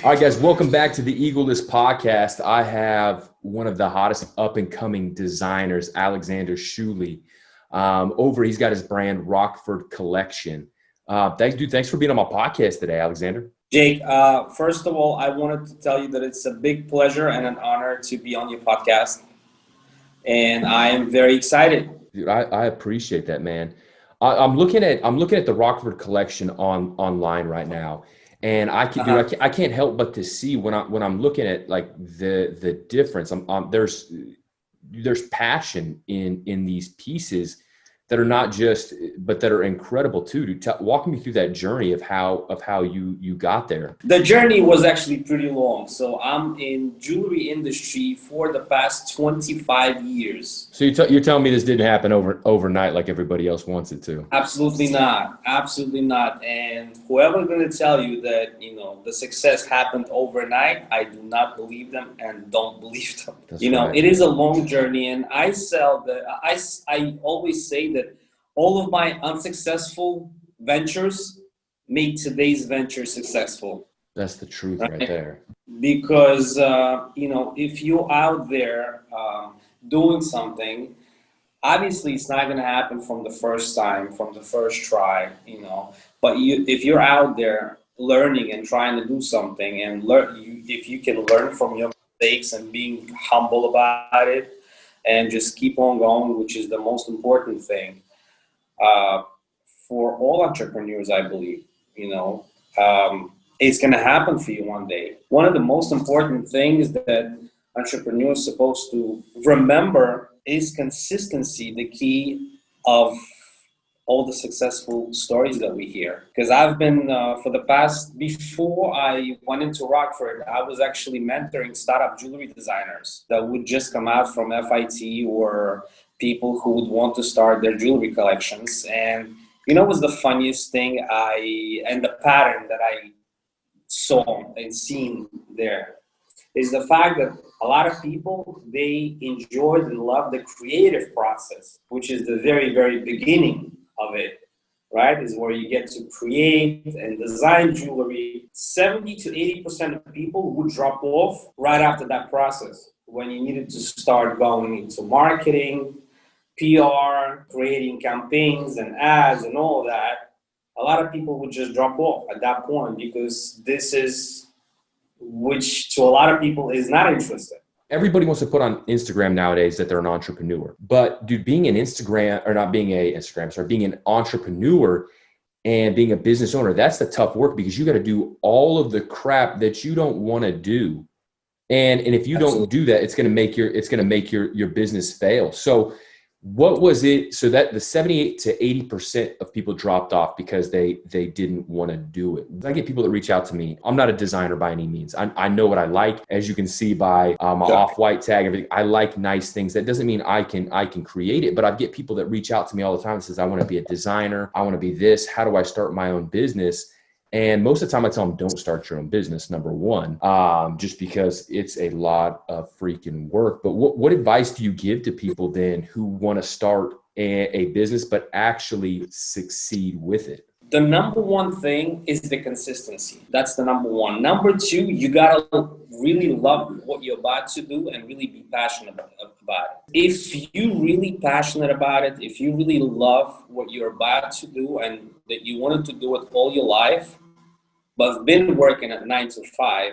All right, guys, welcome back to the EgoLess podcast. I have one of the hottest up-and-coming designers, Aleksander Chuly. He's got his brand Rockford collection. Thanks for being on my podcast today, Aleksander. Jake, first of all, I wanted to tell you that it's a big pleasure and an honor to be on your podcast. And I am very excited. Dude, I appreciate that, man. I'm looking at the Rockford collection online right now. And I can't help but to see when I'm looking at like the difference. There's passion in these pieces that are not just, but that are incredible too. Walk me through that journey of how you got there. The journey was actually pretty long. So I'm in jewelry industry for the past 25 years. So you're telling me this didn't happen overnight like everybody else wants it to? Absolutely not. Absolutely not. And whoever's going to tell you that, the success happened overnight, I do not believe them and don't believe them. That's right. It is a long journey. And I always say that all of my unsuccessful ventures make today's venture successful. That's the truth right there. Because, if you're out there doing something, obviously it's not going to happen from the first time, from the first try, but if you're out there learning and trying to do something and if you can learn from your mistakes and being humble about it and just keep on going, which is the most important thing for all entrepreneurs, I believe, it's going to happen for you one day. One of the most important things that entrepreneurs are supposed to remember is consistency, the key of all the successful stories that we hear. Because I've been, before I went into Rockford, I was actually mentoring startup jewelry designers that would just come out from FIT or people who would want to start their jewelry collections. And what was the funniest thing and the pattern that I saw and seen there is the fact that a lot of people, they enjoyed and loved the creative process, which is the very, very beginning of it, right? Is where you get to create and design jewelry. 70 to 80% of people would drop off right after that process when you needed to start going into marketing, PR, creating campaigns and ads and all that. A lot of people would just drop off at that point because this is which to a lot of people is not interesting. Everybody wants to put on Instagram nowadays that they're an entrepreneur. But dude, being an being an entrepreneur and being a business owner, that's the tough work because you got to do all of the crap that you don't want to do. And if you don't do that, it's going to make your business fail. So what was it? So that the 78 to 80% of people dropped off because they didn't want to do it. I get people that reach out to me. I'm not a designer by any means. I know what I like, as you can see by my off-white tag, everything. I like nice things. That doesn't mean I can create it, but I get people that reach out to me all the time and says, I want to be a designer. I want to be this. How do I start my own business? And most of the time I tell them, don't start your own business, number one, just because it's a lot of freaking work. But what advice do you give to people then who want to start a business but actually succeed with it? The number one thing is the consistency. That's the number one. Number two, you got to really love what you're about to do and really be passionate about it. If you're really passionate about it, if you really love what you're about to do and that you wanted to do it all your life, but have been working at 9 to 5,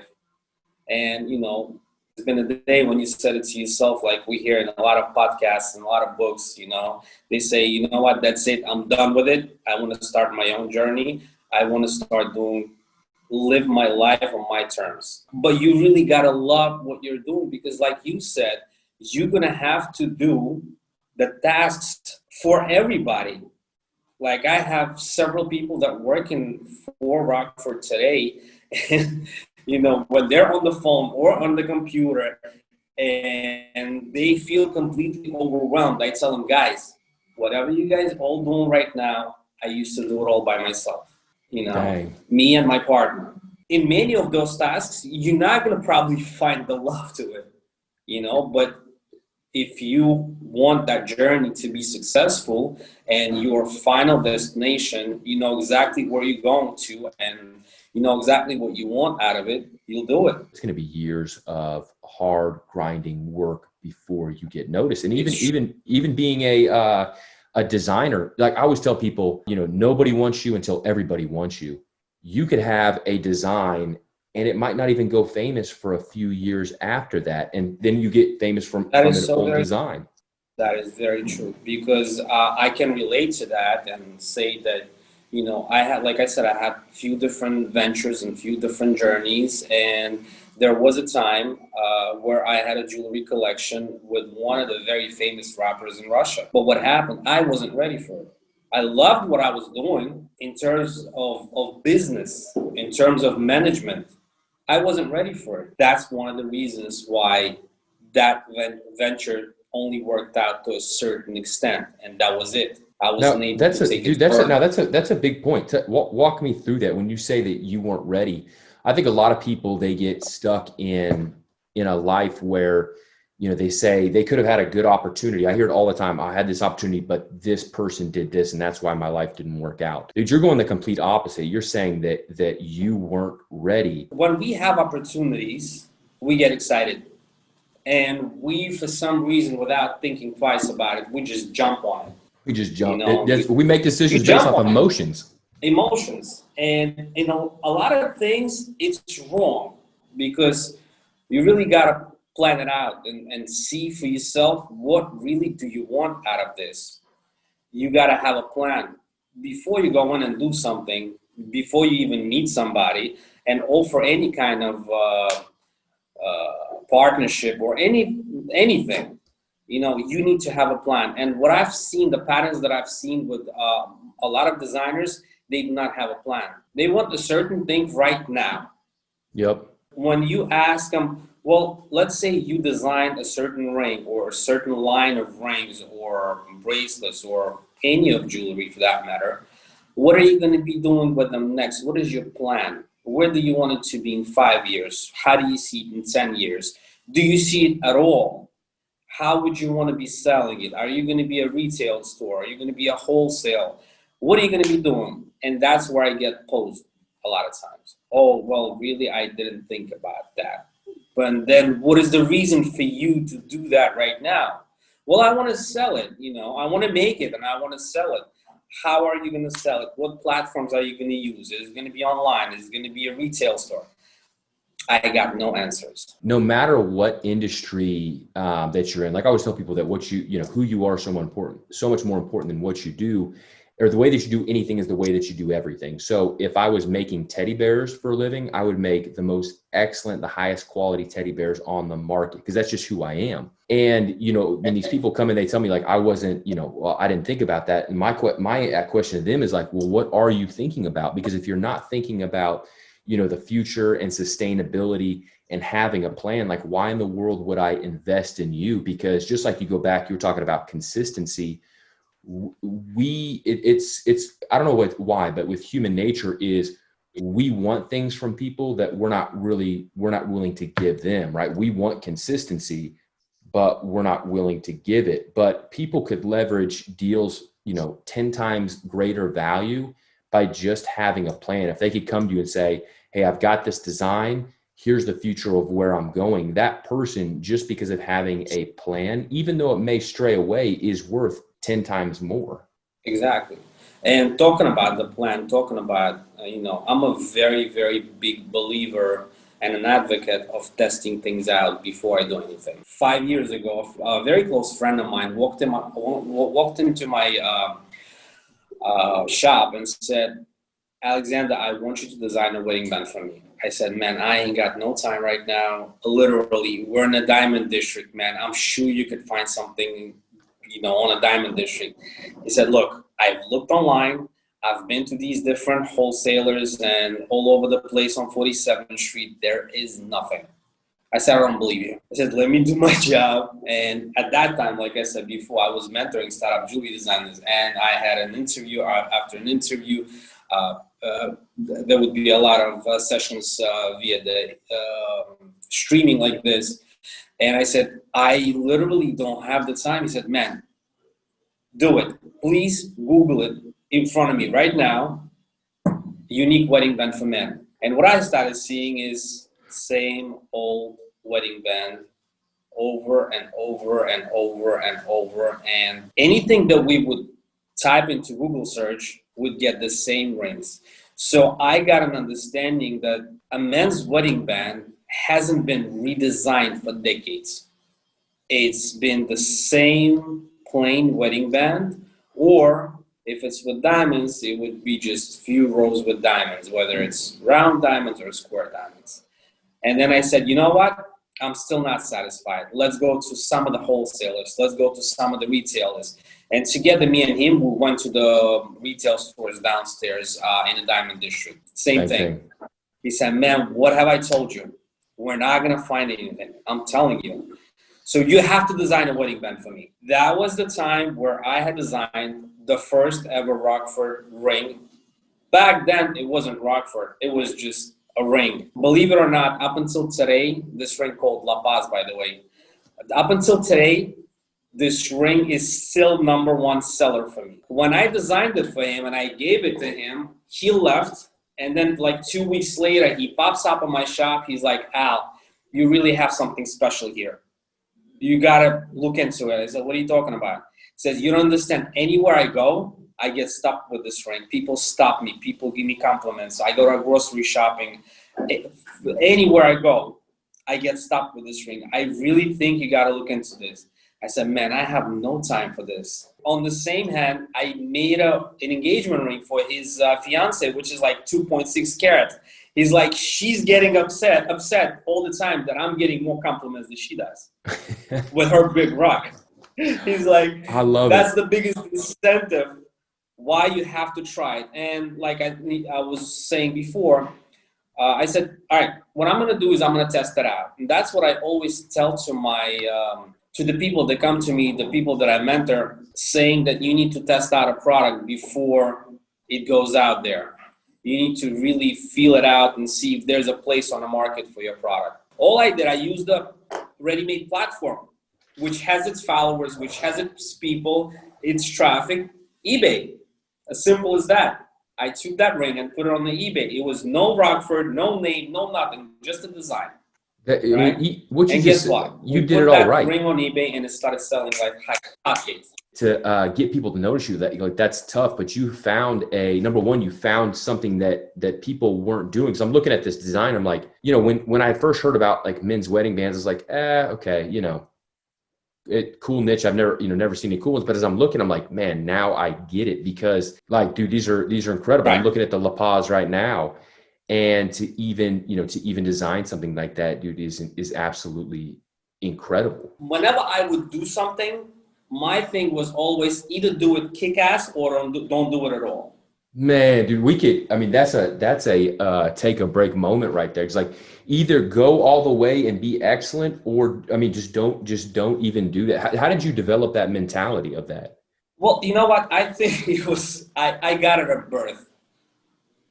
and there's been a day when you said it to yourself, like we hear in a lot of podcasts and a lot of books, they say, you know what, that's it, I'm done with it. I want to start my own journey. I want to start live my life on my terms. But you really got to love what you're doing because like you said, you're going to have to do the tasks for everybody. Like I have several people that working for Rockford today, and when they're on the phone or on the computer and they feel completely overwhelmed, I tell them, guys, whatever you guys all doing right now, I used to do it all by myself. Me and my partner. In many of those tasks, you're not going to probably find the love to it, but if you want that journey to be successful and your final destination, you know exactly where you're going to, and you know exactly what you want out of it, you'll do it. It's going to be years of hard grinding work before you get noticed. And even being a designer, like I always tell people, you know, nobody wants you until everybody wants you. You could have a design and it might not even go famous for a few years after that, and then you get famous from an old design. That is very true, because I can relate to that and say that, you know, I had, like I said, I had a few different ventures and few different journeys, and there was a time where I had a jewelry collection with one of the very famous rappers in Russia. But what happened? I wasn't ready for it. I loved what I was doing in terms of business, in terms of management. I wasn't ready for it. That's one of the reasons why that venture only worked out to a certain extent, and that was it. I wasn't able to take it further. That's a big point. Walk me through that. When you say that you weren't ready, I think a lot of people, they get stuck in a life where, you know, they say they could have had a good opportunity. I hear it all the time. I had this opportunity, but this person did this, and that's why my life didn't work out. Dude, you're going the complete opposite. You're saying that you weren't ready. When we have opportunities, we get excited. And we, for some reason, without thinking twice about it, we just jump on it. We just jump. You know, we make decisions based off emotions. Emotions. And, you know, a lot of things, it's wrong, because you really got to plan it out and see for yourself, what really do you want out of this? You got to have a plan before you go in and do something, before you even meet somebody and offer any kind of partnership or anything. You know, you need to have a plan. And what I've seen, the patterns that I've seen with a lot of designers, they do not have a plan. They want a certain thing right now. Yep. When you ask them, well, let's say you designed a certain ring or a certain line of rings or bracelets or any of jewelry for that matter, what are you going to be doing with them next? What is your plan? Where do you want it to be in 5 years? How do you see it in 10 years? Do you see it at all? How would you want to be selling it? Are you going to be a retail store? Are you going to be a wholesale? What are you going to be doing? And that's where I get posed a lot of times. Oh, well, really, I didn't think about that. But then what is the reason for you to do that right now? Well, I want to sell it. You know, I want to make it and I want to sell it. How are you going to sell it? What platforms are you going to use? Is it going to be online? Is it going to be a retail store? I got no answers. No matter what industry that you're in, like I always tell people that who you are is so much more important than what you do, or the way that you do anything is the way that you do everything. So if I was making teddy bears for a living, I would make the most excellent, the highest quality teddy bears on the market, because that's just who I am. And, you know, when these people come and they tell me like, I wasn't, you know, well, I didn't think about that. And my question to them is like, well, what are you thinking about? Because if you're not thinking about, you know, the future and sustainability and having a plan, like why in the world would I invest in you? Because just like you go back, you were talking about consistency. It's I don't know why, but with human nature is we want things from people that we're not willing to give them, right? We want consistency, but we're not willing to give it. But people could leverage deals, you know, 10 times greater value by just having a plan. If they could come to you and say, hey, I've got this design, here's the future of where I'm going. That person, just because of having a plan, even though it may stray away, is worth 10 times more. Exactly. And talking about the plan, you know, I'm a very, very big believer and an advocate of testing things out before I do anything. 5 years ago, a very close friend of mine walked into my shop and said, Aleksander, I want you to design a wedding band for me. I said, man, I ain't got no time right now. Literally, we're in a diamond district, man. I'm sure you could find something, you know, on a diamond district. He said, look, I've looked online. I've been to these different wholesalers and all over the place on 47th Street. There is nothing. I said, I don't believe you. I said, let me do my job. And at that time, like I said before, I was mentoring startup jewelry designers. And I had an interview after an interview. There would be a lot of sessions via the streaming like this. And I said, I literally don't have the time. He said, man, do it. Please Google it in front of me right now. Unique wedding band for men. And what I started seeing is same old wedding band over and over and over and over. And anything that we would type into Google search would get the same rings. So I got an understanding that a men's wedding band hasn't been redesigned for decades. It's been the same plain wedding band, or if it's with diamonds, it would be just few rows with diamonds, whether it's round diamonds or square diamonds. And then I said, you know what? I'm still not satisfied. Let's go to some of the wholesalers. Let's go to some of the retailers. And together, me and him, we went to the retail stores downstairs in the Diamond District. Same thing. He said, man, what have I told you? We're not going to find anything. I'm telling you. So you have to design a wedding band for me. That was the time where I had designed the first ever Rockford ring. Back then, it wasn't Rockford. It was just a ring. Believe it or not, up until today, this ring called La Paz, by the way, up until today, this ring is still #1 seller for me. When I designed it for him and I gave it to him, he left. And then like 2 weeks later, he pops up in my shop. He's like, Al, you really have something special here. You got to look into it. I said, what are you talking about? He says, you don't understand. Anywhere I go, I get stuck with this ring. People stop me. People give me compliments. I go to grocery shopping. Anywhere I go, I get stuck with this ring. I really think you got to look into this. I said, man, I have no time for this. On the same hand, I made an engagement ring for his fiance, which is like 2.6 carat. He's like, she's getting upset all the time that I'm getting more compliments than she does with her big rock. He's like, I love that's it. the biggest incentive why you have to try it. And like I was saying before, I said, all right, what I'm going to do is I'm going to test it out. And that's what I always tell to my to the people that come to me, the people that I mentor, saying that you need to test out a product before it goes out there. You need to really feel it out and see if there's a place on the market for your product. All I did, I used a ready-made platform, which has its followers, which has its people, its traffic, eBay. As simple as that. I took that ring and put it on the eBay. It was no Rockford, no name, no nothing, just a design. Right? And guess what? You did it all right. Ring on eBay and it started selling like hotcakes. To get people to notice you, that like that's tough, but you found you found something that people weren't doing. So I'm looking at this design, I'm like, when I first heard about like men's wedding bands, I was like, okay, cool niche. I've never seen any cool ones, but as I'm looking, I'm like, man, now I get it, because like, dude, these are incredible. Right. I'm looking at the La Paz right now, and to even design something like that, dude, is absolutely incredible. Whenever I would do something, my thing was always either do it kick-ass or don't do it at all. Man, dude, that's a take a break moment right there. It's like either go all the way and be excellent, or just don't even do that. How did you develop that mentality of that? Well, you know what? I think it was I got it at birth.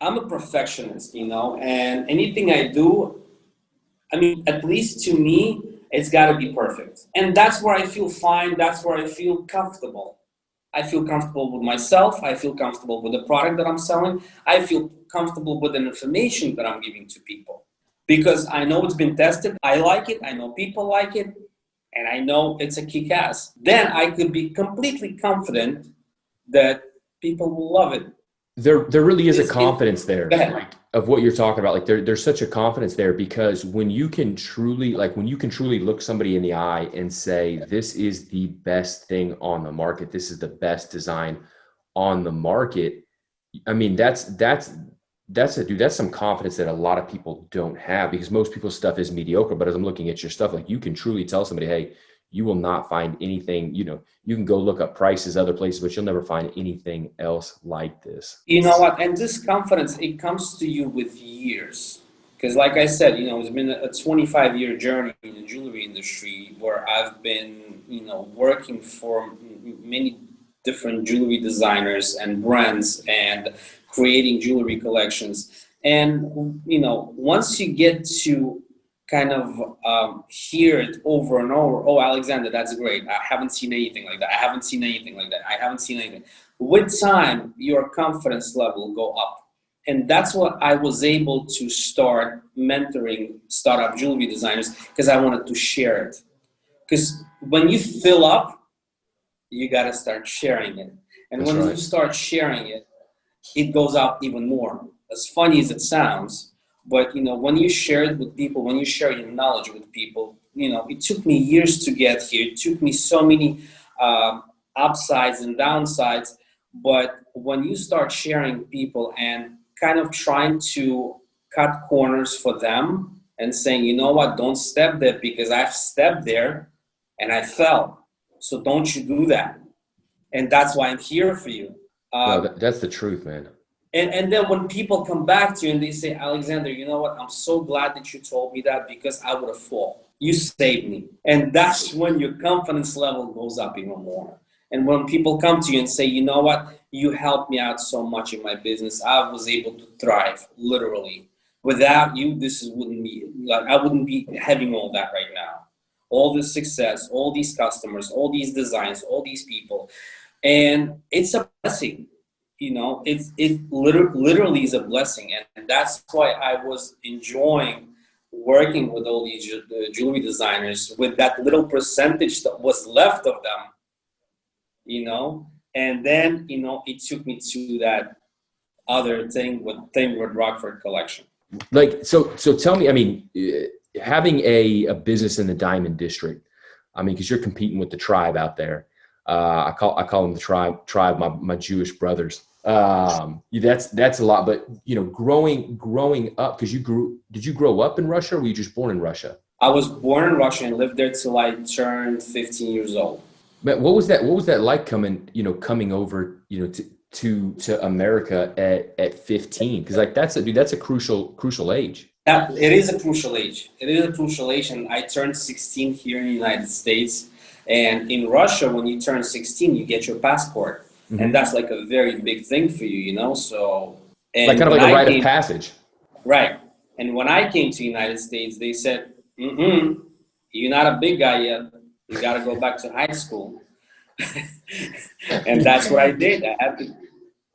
I'm a perfectionist, and anything I do, at least to me, it's got to be perfect. And that's where I feel fine. That's where I feel comfortable. I feel comfortable with myself. I feel comfortable with the product that I'm selling. I feel comfortable with the information that I'm giving to people, because I know it's been tested. I like it. I know people like it. And I know it's a kick-ass. Then I could be completely confident that people will love it. There really is a confidence there, like, of what you're talking about. Like there's such a confidence there, because when you can truly look somebody in the eye and say, this is the best thing on the market, this is the best design on the market. That's some confidence that a lot of people don't have, because most people's stuff is mediocre. But as I'm looking at your stuff, like, you can truly tell somebody, hey, you will not find anything, you can go look up prices other places, but you'll never find anything else like this. You know what? And this confidence, it comes to you with years. Because like I said, it's been a 25-year journey in the jewelry industry, where I've been, working for many different jewelry designers and brands and creating jewelry collections. And, once you get to kind of hear it over and over, oh, Aleksander, that's great. I haven't seen anything like that. I haven't seen anything like that. I haven't seen anything. With time, your confidence level will go up. And that's what I was able to start mentoring startup jewelry designers, because I wanted to share it. Because when you fill up, you got to start sharing it. And That's when right. you start sharing it, it goes out even more. As funny as it sounds, but when you share it with people, when you share your knowledge with people, it took me years to get here. It took me so many upsides and downsides. But when you start sharing people and kind of trying to cut corners for them and saying, you know what, don't step there because I've stepped there and I fell. So don't you do that. And that's why I'm here for you. No, that's the truth, man. And then when people come back to you and they say, Aleksander, you know what? I'm so glad that you told me that because I would have fallen. You saved me. And that's when your confidence level goes up even more. And when people come to you and say, you know what? You helped me out so much in my business. I was able to thrive, literally. Without you, wouldn't be, like, I wouldn't be having all that right now. All this success, all these customers, all these designs, all these people. And it's a blessing. It literally is a blessing. And that's why I was enjoying working with all these jewelry designers with that little percentage that was left of them, and then, it took me to that other thing with Rockford collection. Like, so tell me, I mean, having a business in the Diamond District, I mean, because you're competing with the tribe out there. I call them the tribe, my Jewish brothers. That's a lot, but growing up, because did you grow up in Russia or were you just born in Russia? I was born in Russia and lived there till I turned 15 years old. Man, what was that like coming over, to America at 15? Because like that's a crucial age. It is a crucial age. It is a crucial age. And I turned 16 here in the United States. And in Russia, when you turn 16, you get your passport. Mm-hmm. And that's like a very big thing for you, so. And like kind of like a rite of passage. Right. And when I came to the United States, they said, you're not a big guy yet. You got to go back to high school. And that's what I did.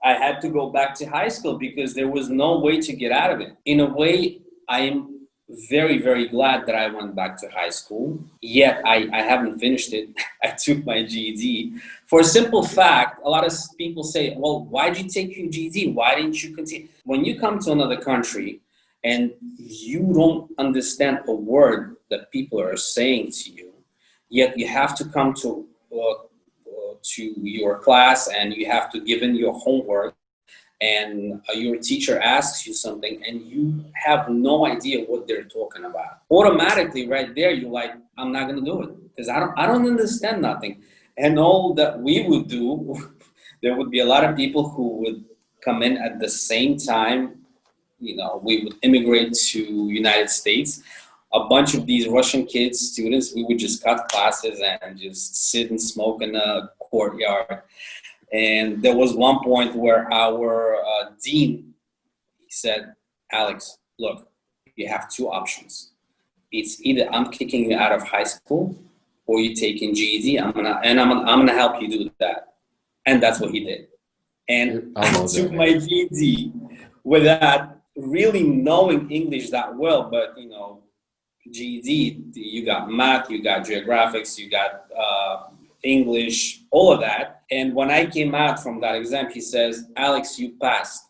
I had to go back to high school because there was no way to get out of it. In a way, I am very, very glad that I went back to high school. Yet I haven't finished it. I took my GED. For a simple fact, a lot of people say, well, why did you take your GED? Why didn't you continue? When you come to another country and you don't understand a word that people are saying to you, yet you have to come to your class and you have to give in your homework, and your teacher asks you something and you have no idea what they're talking about. Automatically right there, you're like, I'm not going to do it because I don't understand nothing. And all that we would do, there would be a lot of people who would come in at the same time. We would immigrate to United States. A bunch of these Russian kids, students, we would just cut classes and just sit and smoke in a courtyard. And there was one point where our dean, he said, Alex, look, you have two options. It's either I'm kicking you out of high school or you're taking GED. I'm gonna help you do that. And that's what he did. And I took my GED without really knowing English that well, but GED, you got math, you got geographics, you got English, all of that. And when I came out from that exam, he says, Alex, you passed.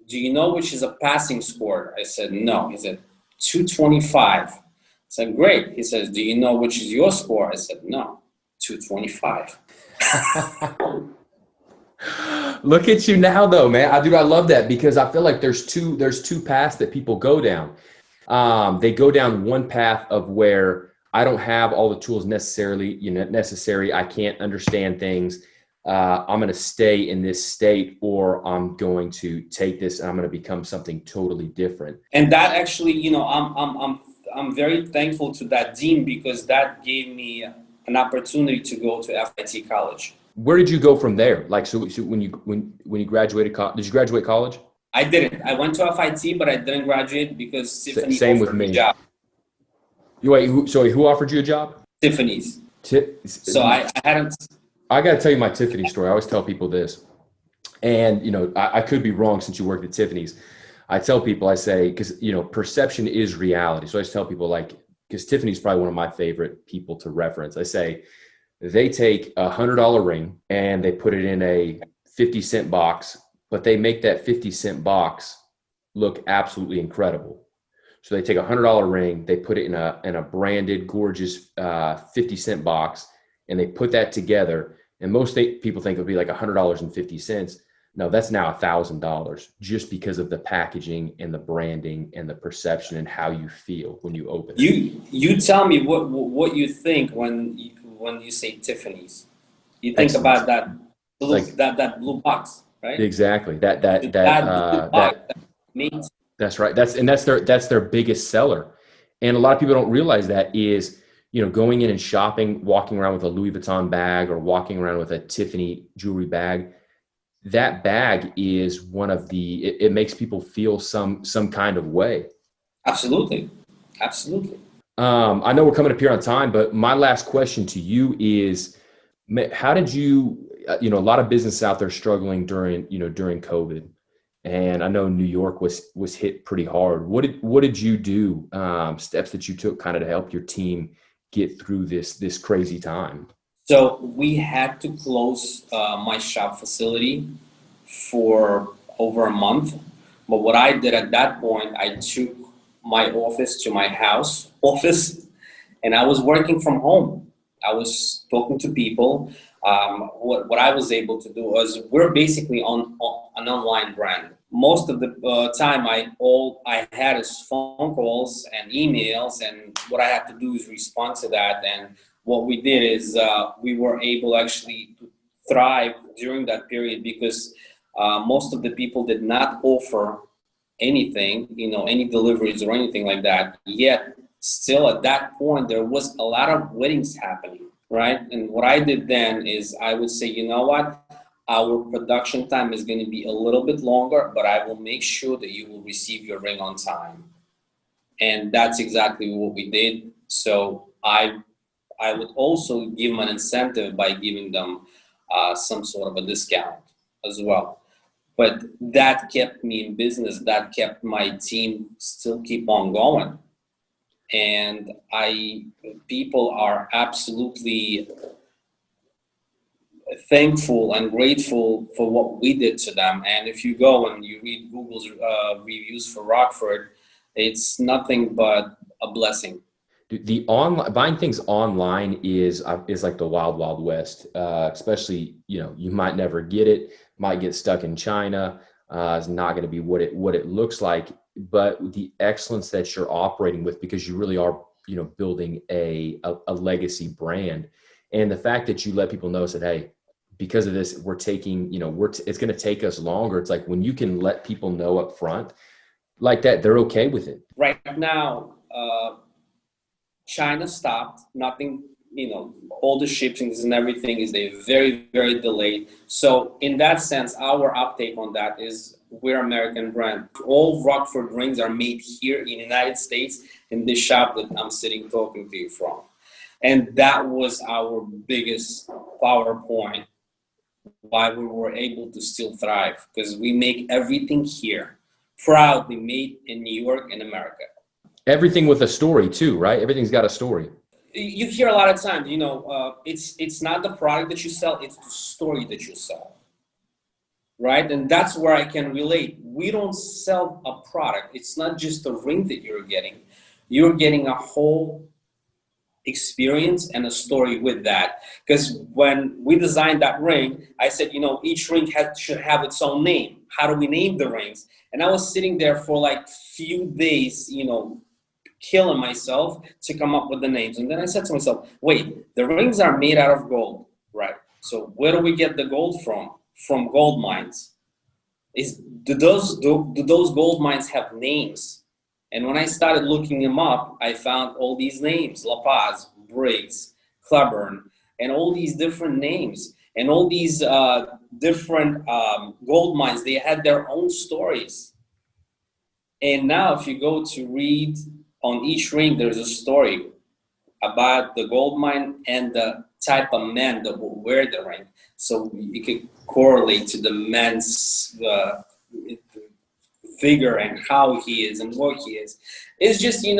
Do you know which is a passing score? I said, no. He said, 225. I said, great. He says, do you know which is your score? I said, no, 225. Look at you now though, man. I love that because I feel like there's two paths that people go down. They go down one path of where I don't have all the tools necessary. I can't understand things. I'm going to stay in this state, or I'm going to take this and I'm going to become something totally different. And that actually, I'm very thankful to that dean because that gave me an opportunity to go to FIT college. Where did you go from there? Like, so when you graduated, did you graduate college? I didn't. I went to FIT, but I didn't graduate because Tiffanys same with me. A job. Who offered you a job? Tiffanys. So I hadn't. I got to tell you my Tiffanys story. I always tell people this. And, I could be wrong since you worked at Tiffany's. I tell people, I say, because, perception is reality. So I just tell people, like, because Tiffany's probably one of my favorite people to reference. I say they take $100 ring and they put it in a 50-cent box, but they make that 50-cent box look absolutely incredible. So they take a $100 ring, they put it in a branded, gorgeous 50-cent box, and they put that together. And most people think it would be like $100.50. No, that's now $1,000 just because of the packaging and the branding and the perception and how you feel when you open it. You tell me what you think when you say Tiffany's. You think Excellent. about that blue, like, that blue box, right? Exactly. That means. That's right. That's their biggest seller. And a lot of people don't realize that is, going in and shopping, walking around with a Louis Vuitton bag or walking around with a Tiffany jewelry bag. That bag is one of it makes people feel some kind of way. Absolutely. I know we're coming up here on time, but my last question to you is, how did you, a lot of business out there struggling during COVID, and I know New York was hit pretty hard. What did you do? Steps that you took kind of to help your team get through this crazy time? So we had to close my shop facility for over a month. But what I did at that point, I took my office to my office, and I was working from home. I was talking to people. What I was able to do was, we're basically on an online brand. Most of the time, all I had is phone calls and emails, and what I had to do is respond to that. And what we did is we were able actually to thrive during that period, because most of the people did not offer anything, any deliveries or anything like that. Yet still at that point, there was a lot of weddings happening, right? And what I did then is I would say, you know what? Our production time is going to be a little bit longer, but I will make sure that you will receive your ring on time. And that's exactly what we did. So I would also give them an incentive by giving them some sort of a discount as well. But that kept me in business. That kept my team still keep on going. And people are absolutely thankful and grateful for what we did to them. And if you go and you read Google's reviews for Rockford, it's nothing but a blessing. The buying things online is like the wild, wild west. Especially, you might never get it, might get stuck in China. It's not going to be what it looks like. But the excellence that you're operating with, because you really are, building a legacy brand, and the fact that you let people know that, hey, because of this, we're taking, it's going to take us longer. It's like when you can let people know up front like that, they're okay with it. Right now, China stopped. Nothing, all the shippings and everything is very, very delayed. So in that sense, our uptake on that is we're American brand. All Rockford rings are made here in the United States in this shop that I'm sitting talking to you from. And that was our biggest PowerPoint, why we were able to still thrive, because we make everything here, proudly made in New York and America. Everything with a story too, right? Everything's got a story. You hear a lot of times, it's not the product that you sell, it's the story that you sell, right? And that's where I can relate. We don't sell a product. It's not just a ring that you're getting a whole experience and a story with that. Because when we designed that ring, I said, each ring should have its own name. How do we name the rings? And I was sitting there for like few days, killing myself to come up with the names. And then I said to myself, wait, the rings are made out of gold, right? So where do we get the gold from? From gold mines. Do those gold mines have names? And when I started looking them up, I found all these names: La Paz, Briggs, Cleburne, and all these different names. And all these different gold mines, they had their own stories. And now if you go to read on each ring, there's a story about the gold mine and the type of man that will wear the ring. So you can correlate to the man's figure and how he is and what he is. It's just, when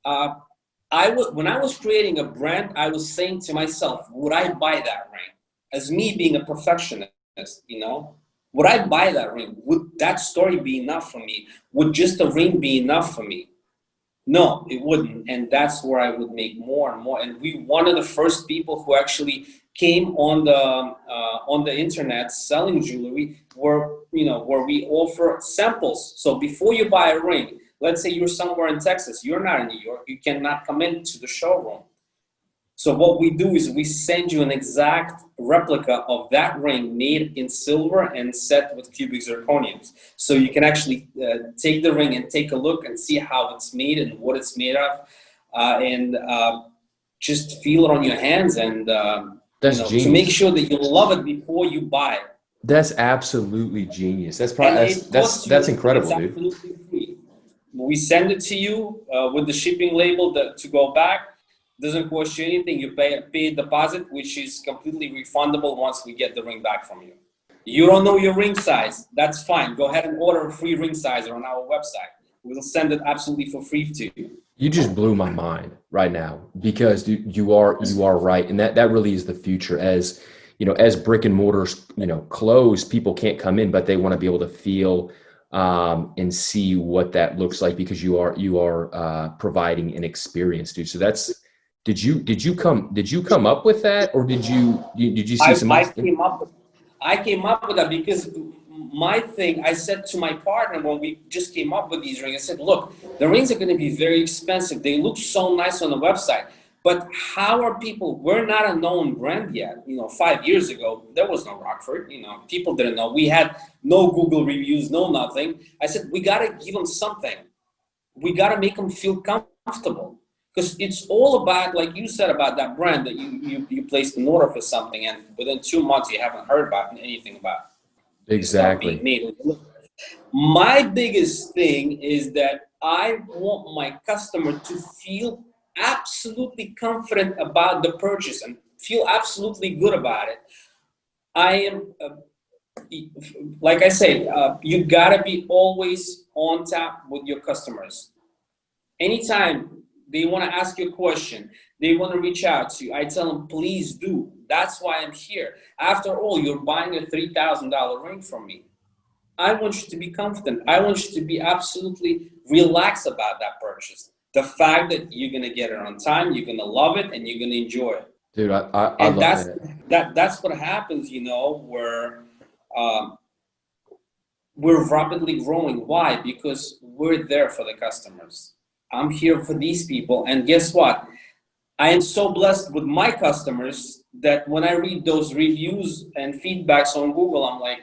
I was creating a brand, I was saying to myself, would I buy that ring? As me being a perfectionist, would I buy that ring? Would that story be enough for me? Would just a ring be enough for me? No, it wouldn't. And that's where I would make more and more. And we one of the first people who actually came on the internet selling jewelry where we offer samples. So before you buy a ring, let's say you're somewhere in Texas, you're not in New York, you cannot come into the showroom. So what we do is we send you an exact replica of that ring made in silver and set with cubic zirconiums. So you can actually take the ring and take a look and see how it's made and what it's made of, and just feel it on your hands and to make sure that you love it before you buy it. That's absolutely genius. That's probably that's incredible, it's absolutely free. We send it to you with the shipping label to go back. Doesn't cost you anything. You pay a deposit, which is completely refundable once we get the ring back from you. You don't know your ring size. That's fine. Go ahead and order a free ring sizer on our website. We'll send it absolutely for free to you. You just blew my mind right now, because you are right. And that really is the future. As brick and mortars, close, people can't come in, but they want to be able to feel and see what that looks like, because you are providing an experience, dude. So that's, did you come up with that, or did you see some? I came up with that because my thing, I said to my partner when we just came up with these rings, I said, look, the rings are going to be very expensive. They look so nice on the website, but how are people, we're not a known brand yet. 5 years ago, there was no Rockford, people didn't know. We had no Google reviews, no nothing. I said, we got to give them something. We got to make them feel comfortable. Because it's all about, like you said, about that brand that you placed an order for something, and within 2 months you haven't heard about anything about it. Exactly. My biggest thing is that I want my customer to feel absolutely confident about the purchase and feel absolutely good about it. I am, like I say, you gotta be always on tap with your customers. Anytime they want to ask you a question, they want to reach out to you, I tell them, please do. That's why I'm here. After all, you're buying a $3,000 ring from me. I want you to be confident. I want you to be absolutely relaxed about that purchase. The fact that you're going to get it on time, you're going to love it, and you're going to enjoy it. Dude, I love that. That's what happens, where we're rapidly growing. Why? Because we're there for the customers. I'm here for these people. And guess what? I am so blessed with my customers that when I read those reviews and feedbacks on Google, I'm like,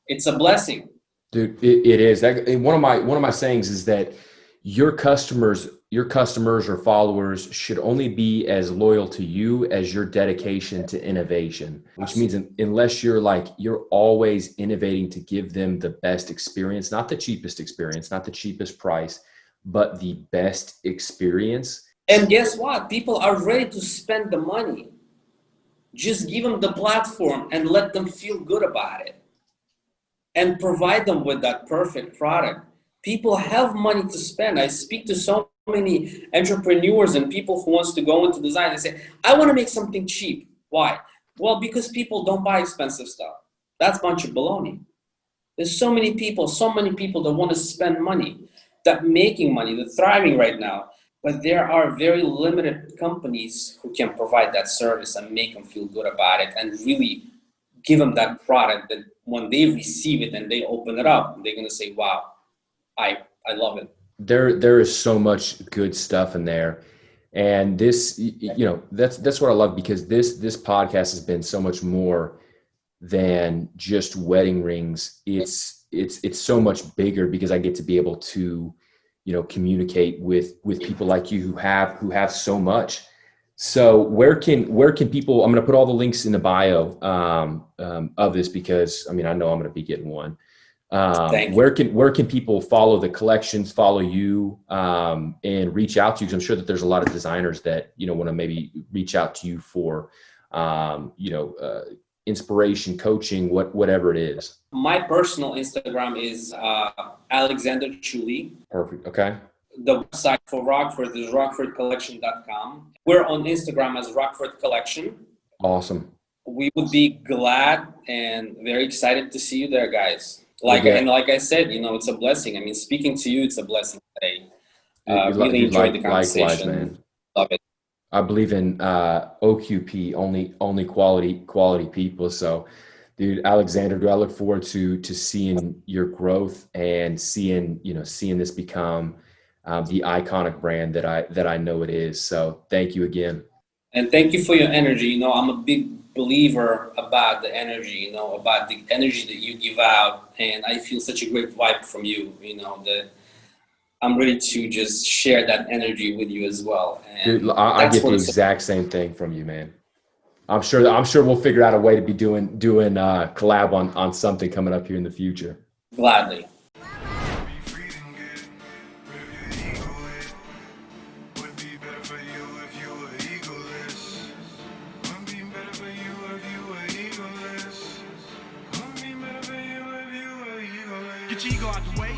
it's a blessing. Dude, it is. One of my sayings is that your customers or followers should only be as loyal to you as your dedication to innovation, which means unless you're always innovating to give them the best experience, not the cheapest experience, not the cheapest price, but the best experience. And guess what? People are ready to spend the money. Just give them the platform and let them feel good about it. And provide them with that perfect product. People have money to spend. I speak to so many entrepreneurs and people who wants to go into design. They say, I want to make something cheap. Why? Well, because people don't buy expensive stuff. That's a bunch of baloney. There's so many people that want to spend money, that making money, that thriving right now. But there are very limited companies who can provide that service and make them feel good about it and really give them that product that when they receive it and they open it up, they're going to say, wow, I love it. There is so much good stuff in there. And this, that's what I love, because this podcast has been so much more than just wedding rings. It's so much bigger because I get to be able to, communicate with people like you who have so much. So where can people, I'm going to put all the links in the bio of this, because I know I'm going to be getting one. Where can people follow the collections, follow you, and reach out to you? Because I'm sure that there's a lot of designers that, want to maybe reach out to you for inspiration, coaching, whatever it is? My personal Instagram is Aleksander Chuly. Perfect. Okay. The website for Rockford is rockfordcollection.com. We're on Instagram as Rockford Collection. Awesome. We would be glad and very excited to see you there, guys. Like I said, it's a blessing. I mean, speaking to you, it's a blessing today. Really enjoyed the conversation. Likewise, man. Love it. I believe in OQP, only quality people. So, dude, Aleksander, I look forward to seeing your growth and seeing this become the iconic brand that I know it is. So, thank you again. And thank you for your energy. I'm a big believer about the energy. About the energy that you give out, and I feel such a great vibe from you. That I'm ready to just share that energy with you as well. And dude, I get the exact same thing from you, man. I'm sure we'll figure out a way to be doing collab on something coming up here in the future. Gladly. Get your ego out the way.